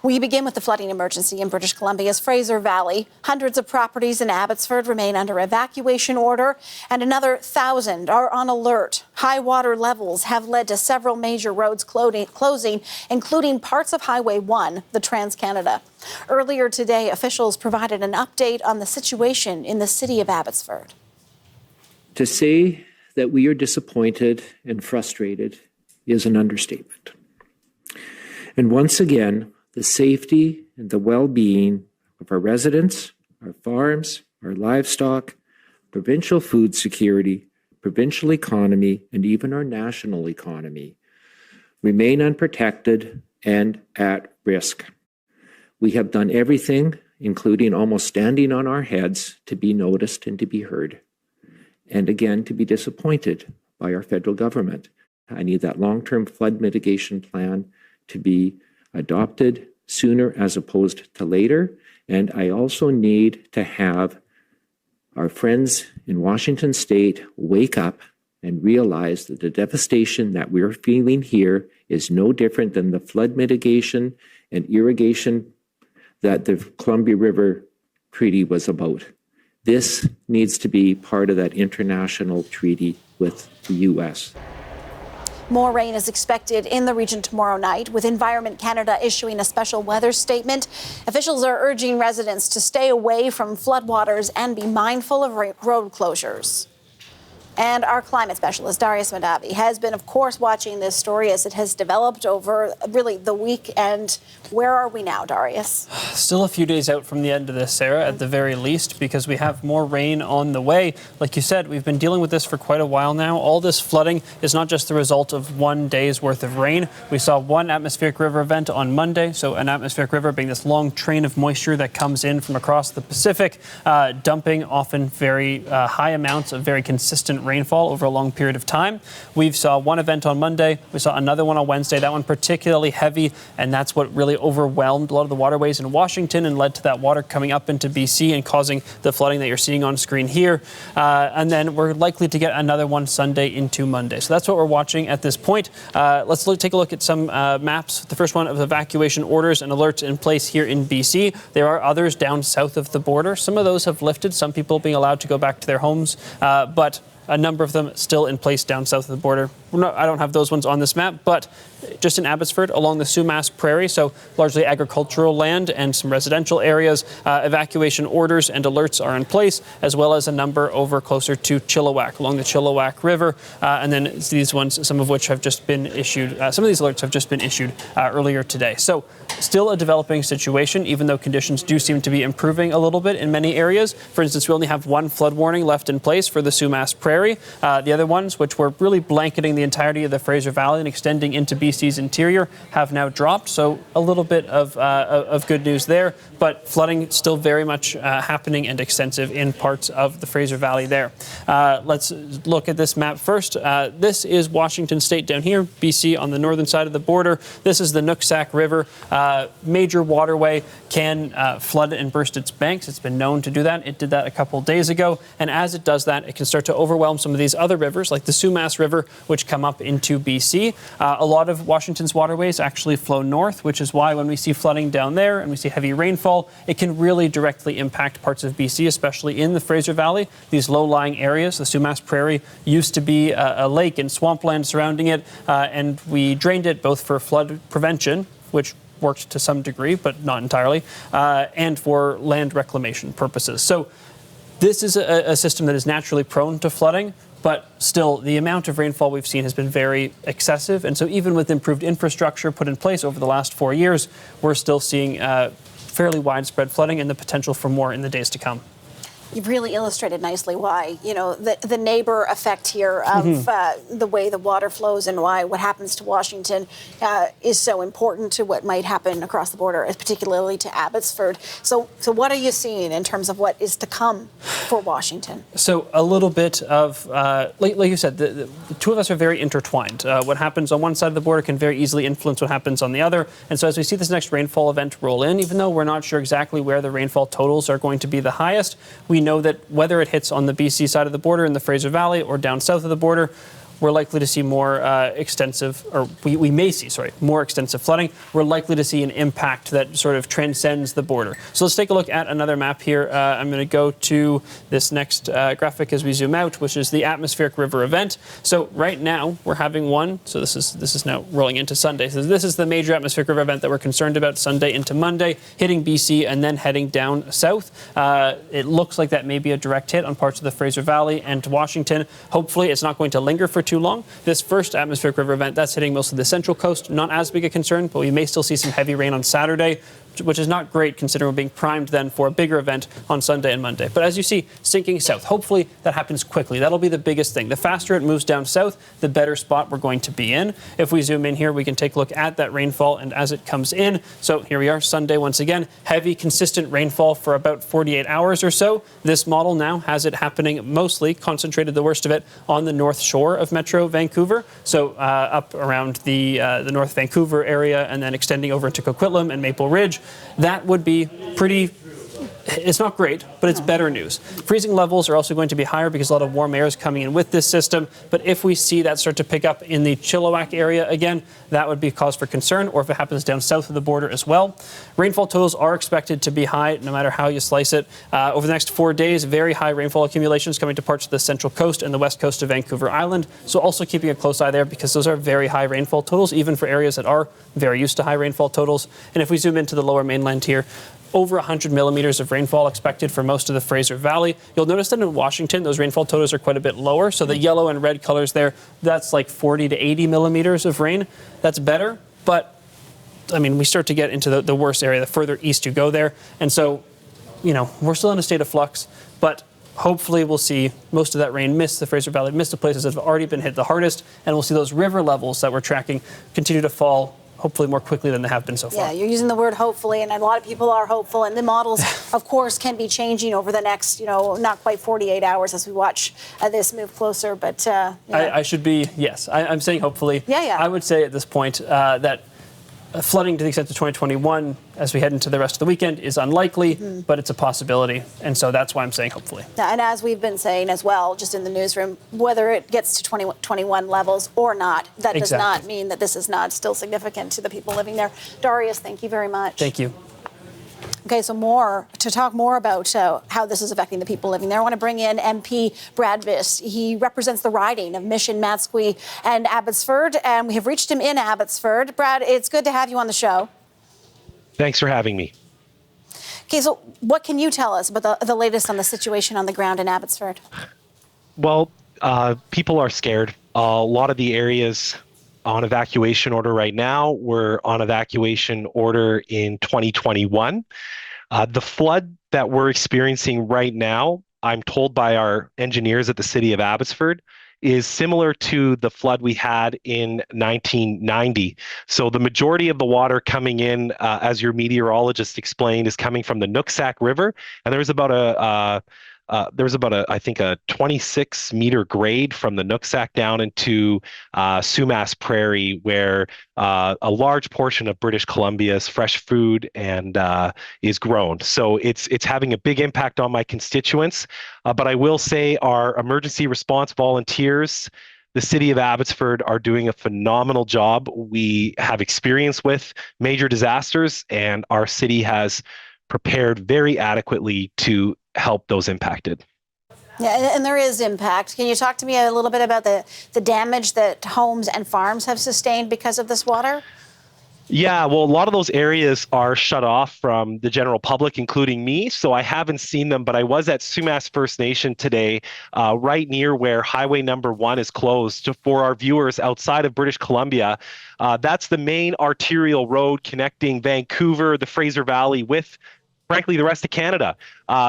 We begin with the flooding emergency in British Columbia's Fraser Valley. Hundreds of properties in Abbotsford remain under evacuation order, and another 1,000 are on alert. High water levels have led to several major roads closing, including parts of Highway 1, the Trans-Canada. Earlier today, officials provided an update on the situation in the city of Abbotsford. To say that we are disappointed and frustrated is an understatement. And once again, the safety and the well-being of our residents, our farms, our livestock, provincial food security, provincial economy, and even our national economy remain unprotected and at risk. We have done everything, including almost standing on our heads, to be noticed and to be heard, and again, to be disappointed by our federal government. I need that long-term flood mitigation plan to be adopted sooner as opposed to later. And I also need to have our friends in Washington State wake up and realize that the devastation that we're feeling here is no different than the flood mitigation and irrigation that the Columbia River Treaty was about. This needs to be part of that international treaty with the U.S. More rain is expected in the region tomorrow night, with Environment Canada issuing a special weather statement. Officials are urging residents to stay away from floodwaters and be mindful of road closures. And our climate specialist, Darius Madavi, has been, of course, watching this story as it has developed over really the week. And where are we now, Darius? Still a few days out from the end of this, Sarah, at the very least, because we have more rain on the way. Like you said, we've been dealing with this for quite a while now. All this flooding is not just the result of one day's worth of rain. We saw one atmospheric river event on Monday. So an atmospheric river being this long train of moisture that comes in from across the Pacific, dumping often very high amounts of very consistent rainfall over a long period of time. We saw one event on Monday. We saw another one on Wednesday. That one particularly heavy, and that's what really overwhelmed a lot of the waterways in Washington and led to that water coming up into BC and causing the flooding that you're seeing on screen here. And then we're likely to get another one Sunday into Monday. So that's what we're watching at this point. Let's take a look at some maps. The first one of evacuation orders and alerts in place here in BC. There are others down south of the border. Some of those have lifted, some people being allowed to go back to their homes, but a number of them still in place down south of the border. I don't have those ones on this map, but just in Abbotsford along the Sumas Prairie, so largely agricultural land and some residential areas, evacuation orders and alerts are in place, as well as a number over closer to Chilliwack, along the Chilliwack River. And then these ones, some of which have just been issued, some of these alerts have just been issued earlier today. So still a developing situation, even though conditions do seem to be improving a little bit in many areas. For instance, we only have one flood warning left in place for the Sumas Prairie. The other ones, which were really blanketing the entirety of the Fraser Valley and extending into BC's interior, have now dropped. So a little bit of good news there, but flooding still very much happening and extensive in parts of the Fraser Valley there. Let's look at this map first. This is Washington State down here, BC on the northern side of the border. This is the Nooksack River. Major waterway can flood and burst its banks. It's been known to do that. It did that a couple days ago. And as it does that, it can start to overwhelm some of these other rivers, like the Sumas River, which come up into BC. A lot of Washington's waterways actually flow north, which is why when we see flooding down there and we see heavy rainfall, it can really directly impact parts of BC, especially in the Fraser Valley. These low-lying areas, the Sumas Prairie used to be a lake and swampland surrounding it, and we drained it both for flood prevention, which worked to some degree, but not entirely, and for land reclamation purposes. So this is a system that is naturally prone to flooding, but still the amount of rainfall we've seen has been very excessive. And so even with improved infrastructure put in place over the last 4 years, we're still seeing fairly widespread flooding and the potential for more in the days to come. You've really illustrated nicely why, the neighbor effect here of the way the water flows and why what happens to Washington is so important to what might happen across the border, particularly to Abbotsford. So what are you seeing in terms of what is to come for Washington? So a little bit of, like you said, the two of us are very intertwined. What happens on one side of the border can very easily influence what happens on the other. And so as we see this next rainfall event roll in, even though we're not sure exactly where the rainfall totals are going to be the highest, we know that whether it hits on the BC side of the border in the Fraser Valley or down south of the border, we're likely to see more we may see more extensive flooding. We're likely to see an impact that sort of transcends the border. So let's take a look at another map here. I'm going to go to this next graphic as we zoom out, which is the atmospheric river event. So right now we're having one. So this is now rolling into Sunday. So this is the major atmospheric river event that we're concerned about Sunday into Monday, hitting BC and then heading down south. It looks like that may be a direct hit on parts of the Fraser Valley and Washington. Hopefully it's not going to linger for too long. This first atmospheric river event, that's hitting most of the central coast. Not as big a concern, but we may still see some heavy rain on Saturday, which is not great considering we're being primed then for a bigger event on Sunday and Monday. But as you see, sinking south. Hopefully that happens quickly. That'll be the biggest thing. The faster it moves down south, the better spot we're going to be in. If we zoom in here, we can take a look at that rainfall and as it comes in. So here we are, Sunday once again. Heavy, consistent rainfall for about 48 hours or so. This model now has it happening mostly, concentrated the worst of it, on the north shore of Metro Vancouver. So up around the North Vancouver area and then extending over into Coquitlam and Maple Ridge. That would be pretty, it's not great, but it's better news. Freezing levels are also going to be higher because a lot of warm air is coming in with this system. But if we see that start to pick up in the Chilliwack area again, that would be cause for concern, or if it happens down south of the border as well. Rainfall totals are expected to be high no matter how you slice it. Over the next 4 days, very high rainfall accumulations coming to parts of the central coast and the west coast of Vancouver Island. So also keeping a close eye there because those are very high rainfall totals, even for areas that are very used to high rainfall totals. And if we zoom into the lower mainland here, over 100 millimeters of rainfall expected for most of the Fraser Valley. You'll notice that in Washington, those rainfall totals are quite a bit lower. So the yellow and red colors there, that's like 40 to 80 millimeters of rain. That's better. But, I mean, we start to get into the worst area, the further east you go there. And so, you know, we're still in a state of flux. But hopefully we'll see most of that rain miss the Fraser Valley, miss the places that have already been hit the hardest. And we'll see those river levels that we're tracking continue to fall hopefully more quickly than they have been so far. Yeah, you're using the word hopefully, and a lot of people are hopeful, and the models, of course, can be changing over the next, not quite 48 hours as we watch this move closer, but... I should be, yes, I'm saying hopefully. Yeah. I would say at this point that flooding to the extent of 2021 as we head into the rest of the weekend is unlikely, but it's a possibility. And so that's why I'm saying hopefully. And as we've been saying as well, just in the newsroom, whether it gets to 2021 levels or not, that does not mean that this is not still significant to the people living there. Darius, thank you very much. Thank you. Okay, so to talk more about how this is affecting the people living there, I want to bring in MP Brad Viss. He represents the riding of Mission-Matsqui and Abbotsford, and we have reached him in Abbotsford. Brad, it's good to have you on the show. Thanks for having me. Okay, so what can you tell us about the latest on the situation on the ground in Abbotsford? Well, people are scared. A lot of the areas on evacuation order right now were on evacuation order in 2021. The flood that we're experiencing right now, I'm told by our engineers at the city of Abbotsford, is similar to the flood we had in 1990. So the majority of the water coming in, as your meteorologist explained, is coming from the Nooksack River. And there's about I think a 26 meter grade from the Nooksack down into Sumas Prairie, where a large portion of British Columbia's fresh food and is grown. So it's having a big impact on my constituents. But I will say our emergency response volunteers, the city of Abbotsford, are doing a phenomenal job. We have experience with major disasters, and our city has prepared very adequately to help those impacted. Yeah, and there is impact. Can you talk to me a little bit about the damage that homes and farms have sustained because of this water? Yeah, well, a lot of those areas are shut off from the general public, including me, so I haven't seen them, but I was at Sumas First Nation today, right near where Highway number 1 is closed. For our viewers outside of British Columbia, that's the main arterial road connecting Vancouver, the Fraser Valley, with frankly, the rest of Canada.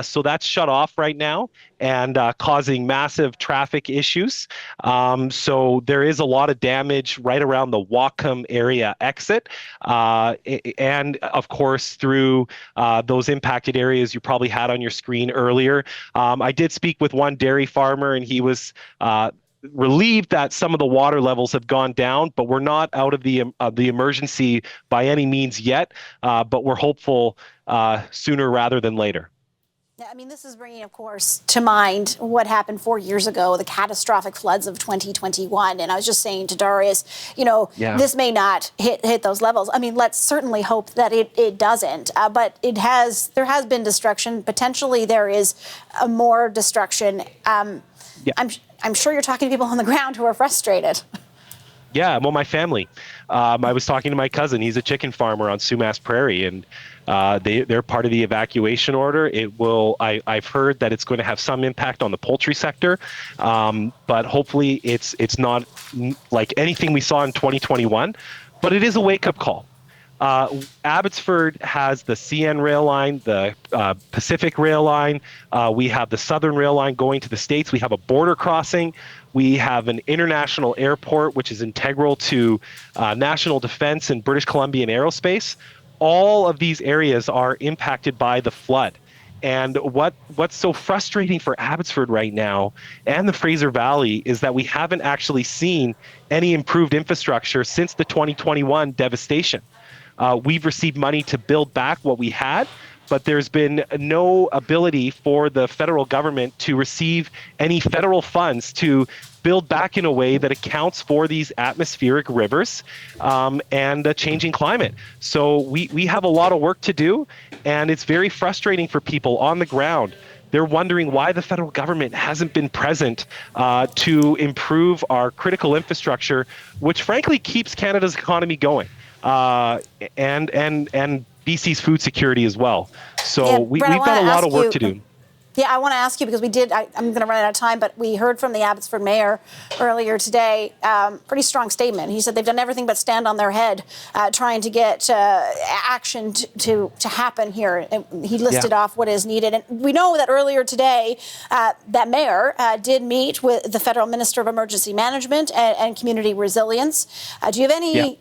So that's shut off right now and causing massive traffic issues. So there is a lot of damage right around the Wacom area exit. And of course, through those impacted areas you probably had on your screen earlier. I did speak with one dairy farmer, and he was relieved that some of the water levels have gone down, but we're not out of the emergency by any means yet. But we're hopeful sooner rather than later. I mean, this is bringing, of course, to mind what happened 4 years ago, the catastrophic floods of 2021. And I was just saying to Darius, this may not hit those levels. I mean, let's certainly hope that it doesn't. But there has been destruction. Potentially there is more destruction. I'm sure you're talking to people on the ground who are frustrated. Yeah, well, my family. I was talking to my cousin. He's a chicken farmer on Sumas Prairie, and they're part of the evacuation order. I've heard that it's going to have some impact on the poultry sector, but hopefully it's not like anything we saw in 2021. But it is a wake-up call. Abbotsford has the CN rail line, the Pacific rail line. We have the Southern rail line going to the States. We have a border crossing. We have an international airport, which is integral to national defense and British Columbian aerospace. All of these areas are impacted by the flood. And what's so frustrating for Abbotsford right now and the Fraser Valley is that we haven't actually seen any improved infrastructure since the 2021 devastation. We've received money to build back what we had, but there's been no ability for the federal government to receive any federal funds to build back in a way that accounts for these atmospheric rivers and a changing climate. So we have a lot of work to do, and it's very frustrating for people on the ground. They're wondering why the federal government hasn't been present to improve our critical infrastructure, which frankly keeps Canada's economy going. And BC's food security as well. So we've got a lot of work to do. Yeah, I want to ask you because I'm going to run out of time, but we heard from the Abbotsford mayor earlier today, pretty strong statement. He said they've done everything but stand on their head trying to get action to happen here. And he listed off what is needed. And we know that earlier today, that mayor did meet with the Federal Minister of Emergency Management and Community Resilience. Do you have any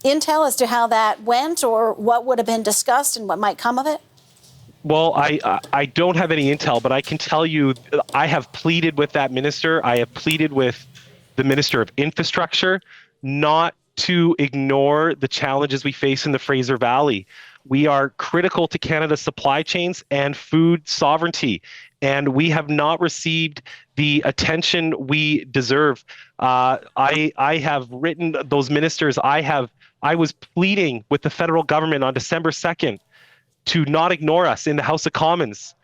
intel as to how that went or what would have been discussed and what might come of it? Well, I don't have any intel, but I can tell you I have pleaded with that minister. I have pleaded with the Minister of Infrastructure not to ignore the challenges we face in the Fraser Valley. We are critical to Canada's supply chains and food sovereignty, and we have not received the attention we deserve. I have written those ministers. I was pleading with the federal government on December 2nd to not ignore us in the House of Commons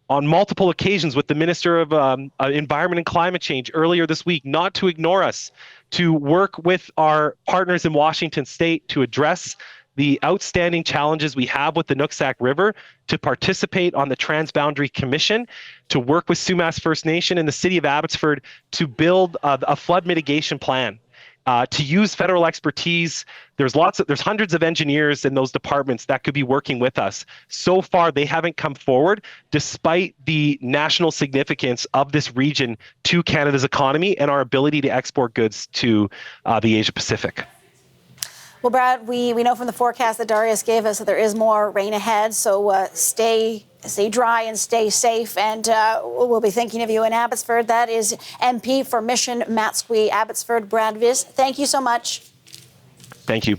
on multiple occasions with the Minister of Environment and Climate Change earlier this week, not to ignore us, to work with our partners in Washington State to address the outstanding challenges we have with the Nooksack River, to participate on the Transboundary Commission, to work with Sumas First Nation and the City of Abbotsford to build a flood mitigation plan. To use federal expertise. There's hundreds of engineers in those departments that could be working with us. So far, they haven't come forward, despite the national significance of this region to Canada's economy and our ability to export goods to the Asia Pacific. Well, Brad, we know from the forecast that Darius gave us that there is more rain ahead, so stay dry and stay safe, and we'll be thinking of you in Abbotsford. That is MP for Mission-Matsqui-Abbotsford, Brad Viss. Thank you so much. Thank you.